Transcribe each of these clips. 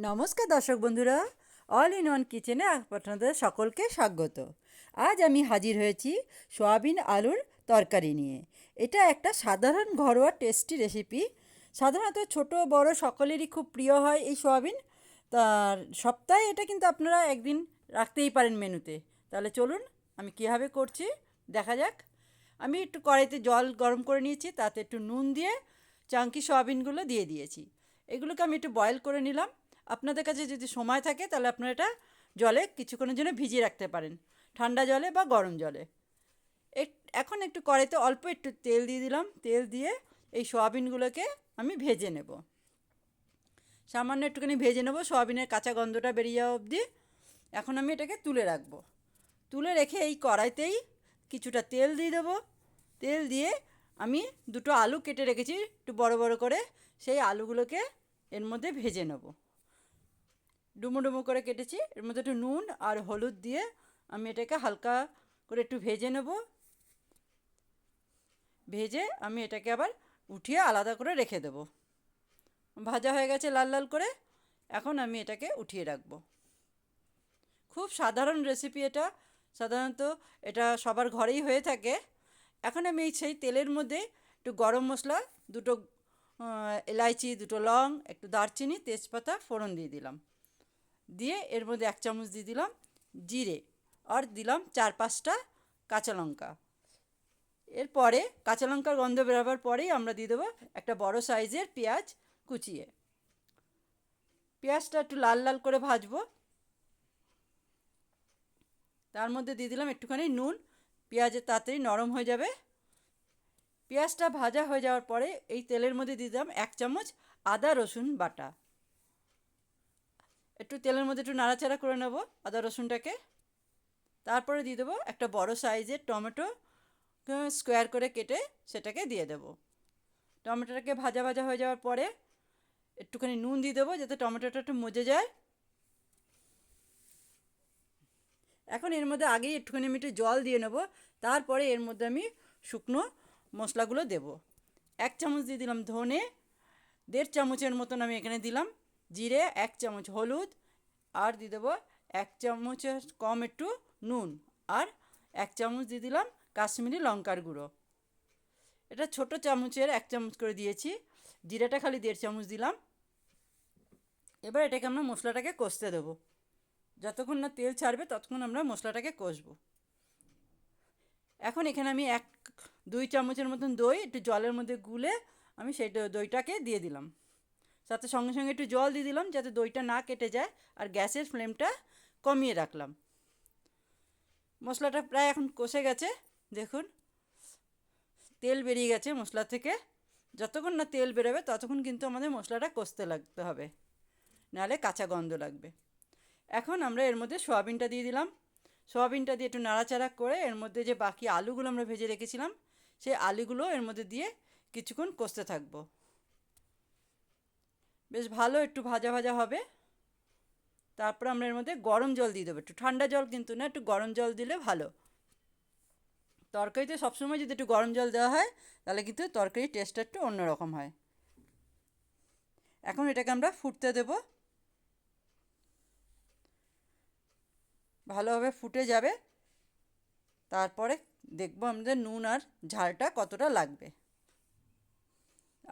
নমস্কার দর্শক বন্ধুরা, অল ইন ওয়ান কিচেনে আপনাদের সকলকে স্বাগত। আজ আমি হাজির হয়েছি সয়াবিন আলুর তরকারি নিয়ে। এটা একটা সাধারণ ঘরোয়া টেস্টি রেসিপি। সাধারণত ছোট বড় সকলেরই খুব প্রিয় হয় এই সয়াবিন। তার সপ্তাহে এটা কিন্তু আপনারা একদিন রাখতেই পারেন মেনুতে। তাহলে চলুন আমি কীভাবে করছি দেখা যাক। আমি একটু কড়াইতে জল গরম করে নিয়েছি, তাতে একটু নুন দিয়ে চাঙ্কি সয়াবিনগুলো দিয়ে দিয়েছি। এগুলোকে আমি একটু বয়েল করে নিলাম। আপনাদের কাছে যদি সময় থাকে তাহলে আপনারা এটা জলে কিছুক্ষণের জন্য ভিজিয়ে রাখতে পারেন, ঠান্ডা জলে বা গরম জলে। এখন একটু কড়াইতে অল্প একটু তেল দিয়ে দিলাম। তেল দিয়ে এই সয়াবিনগুলোকে আমি ভেজে নেব। সামান্য একটুখানি ভেজে নেব, সয়াবিনের কাঁচা গন্ধটা বেরিয়ে যাওয়া অবধি। এখন আমি এটাকে তুলে রাখবো। তুলে রেখে এই কড়াইতেই কিছুটা তেল দিয়ে দেবো। তেল দিয়ে আমি দুটো আলু কেটে রেখেছি একটু বড় বড় করে, সেই আলুগুলোকে এর মধ্যে ভেজে নেব। ডুমো ডুমো করে কেটেছি, এর মধ্যে একটু নুন আর হলুদ দিয়ে আমি এটাকে হালকা করে একটু ভেজে নেব। ভেজে আমি এটাকে আবার উঠিয়ে আলাদা করে রেখে দেব। ভাজা হয়ে গেছে লাল লাল করে, এখন আমি এটাকে উঠিয়ে রাখবো। খুব সাধারণ রেসিপি এটা, সাধারণত এটা সবার ঘরেই হয়ে থাকে। এখন আমি সেই তেলের মধ্যে একটু গরম মশলা, দুটো এলাইচি, দুটো লং, একটু দারচিনি, তেজপাতা ফোড়ন দিয়ে দিলাম। দিয়ে এর মধ্যে 1 চামচ দিয়ে দিলাম জিরে, আর দিলাম 4-5টা কাঁচা লঙ্কা। এরপরে কাঁচা লঙ্কার গন্ধ বেরোবার পরেই আমরা দিয়ে দেবো একটা বড় সাইজের পেঁয়াজ কুচিয়ে। পেঁয়াজটা একটু লাল লাল করে ভাজবো। তার মধ্যে দিয়ে দিলাম একটুখানি নুন, পেঁয়াজের তাড়াতাড়ি নরম হয়ে যাবে। পেঁয়াজটা ভাজা হয়ে যাওয়ার পরে এই তেলের মধ্যে দিয়ে দিলাম 1 চামচ আদা রসুন বাটা। একটু তেলের মধ্যে একটু নাড়াচাড়া করে নেব আদা রসুনটাকে। তারপরে দিয়ে দেবো একটা বড় সাইজের টমেটো, স্কোয়ার করে কেটে সেটাকে দিয়ে দেবো। টমেটোটাকে ভাজা ভাজা হয়ে যাওয়ার পরে একটুখানি নুন দিয়ে দেবো যাতে টমেটোটা একটু মজে যায়। এখন এর মধ্যে আগেই একটুখানি আমি একটু জল দিয়ে নেব। তারপরে এর মধ্যে আমি শুকনো মশলাগুলো দেব। 1 চামচ দিয়ে দিলাম ধনে, 1.5 চামচের মতন আমি এখানে দিলাম জিরে, 1 চামচ হলুদ, আর দিয়ে দেবো 1 চামচের কম একটু নুন, আর 1 চামচ দিয়ে দিলাম কাশ্মীরি লঙ্কার গুঁড়ো। এটা ছোট চামচের 1 চামচ করে দিয়েছি। জিরাটা খালি 1.5 চামচ দিলাম। এবার এটাকে আমরা মশলাটাকে কষতে দেবো। যতক্ষণ না তেল ছাড়বে ততক্ষণ আমরা মশলাটাকে কষবো। এখন এখানে আমি 1-2 চামচের মতন দই একটু জলের মধ্যে গুলে আমি সেই দইটাকে দিয়ে দিলাম। সাথে সঙ্গে সঙ্গে একটু জল দিয়ে দিলাম যাতে দইটা না কেটে যায়, আর গ্যাসের ফ্লেমটা কমিয়ে রাখলাম। মশলাটা প্রায় এখন কষে গেছে, দেখুন তেল বেরিয়ে গেছে মশলা থেকে। যতক্ষণ না তেল বেরোবে ততক্ষণ কিন্তু আমাদের মশলাটা কষতে লাগতে হবে, নাহলে কাঁচা গন্ধ লাগবে। এখন আমরা এর মধ্যে সয়াবিনটা দিয়ে দিলাম। সয়াবিনটা দিয়ে একটু নাড়াচাড়া করে এর মধ্যে যে বাকি আলুগুলো আমরা ভেজে রেখেছিলাম সেই আলুগুলো এর মধ্যে দিয়ে কিছুক্ষণ কষতে থাকবো। বেশ ভালো একটু ভাজা ভাজা হবে। তারপর আমরা এর মধ্যে গরম জল দিয়ে দেবো, একটু ঠান্ডা জল কিন্তু না, একটু গরম জল দিলে ভালো। তরকারিতে সবসময় যদি একটু গরম জল দেওয়া হয় তাহলে কিন্তু তরকারির টেস্টটা একটু অন্যরকম হয়। এখন এটাকে আমরা ফুটতে দেব। ভালোভাবে ফুটে যাবে, তারপরে দেখবো আমাদের নুন আর ঝালটা কতটা লাগবে।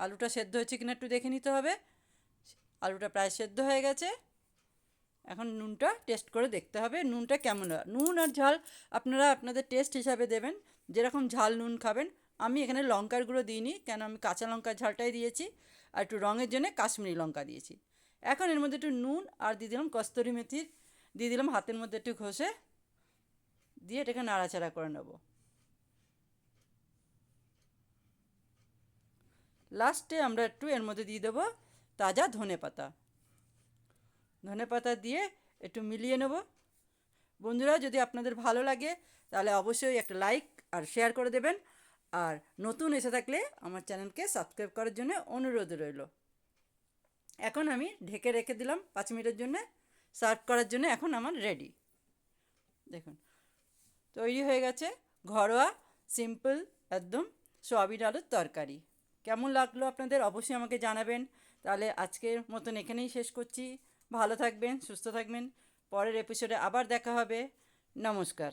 আলুটা সেদ্ধ হয়েছে কিনা একটু দেখে নিতে হবে। আলুটা প্রায় সেদ্ধ হয়ে গেছে। এখন নুনটা টেস্ট করে দেখতে হবে নুনটা কেমন হয়। নুন আর ঝাল আপনারা আপনাদের টেস্ট হিসাবে দেবেন, যেরকম ঝাল নুন খাবেন। আমি এখানে লঙ্কার গুঁড়ো দিইনি, কেন আমি কাঁচা লঙ্কার ঝালটাই দিয়েছি, আর একটু রঙের জন্য কাশ্মীরি লঙ্কা দিয়েছি। এখন এর মধ্যে একটু নুন আর দিয়ে দিলাম কস্তুরি মেথি, দিয়ে দিলাম হাতের মধ্যে একটু ঘষে, দিয়ে এটাকে নাড়াচাড়া করে নেব। লাস্টে আমরা একটু এর মধ্যে দিয়ে দেবো তাজা ধনে পাতা। ধনে পাতা দিয়ে একটু মিলিয়ে নেব। বন্ধুরা, যদি আপনাদের ভালো লাগে তাহলে অবশ্যই একটা লাইক আর শেয়ার করে দেবেন, আর নতুন এসে থাকলে আমার চ্যানেলকে সাবস্ক্রাইব করার জন্য অনুরোধ রইল। এখন আমি ঢেকে রেখে দিলাম 5 মিনিটের জন্য। সার্ভ করার জন্য এখন আমার রেডি। দেখুন তৈরি হয়ে গেছে ঘরোয়া সিম্পল একদম সয়াবিন আলুর তরকারি। কেমন লাগলো আপনাদের অবশ্যই আমাকে জানাবেন। তাহলে আজকের মতন এখানেই শেষ করছি। ভালো থাকবেন, সুস্থ থাকবেন। পরের এপিসোডে আবার দেখা হবে। নমস্কার।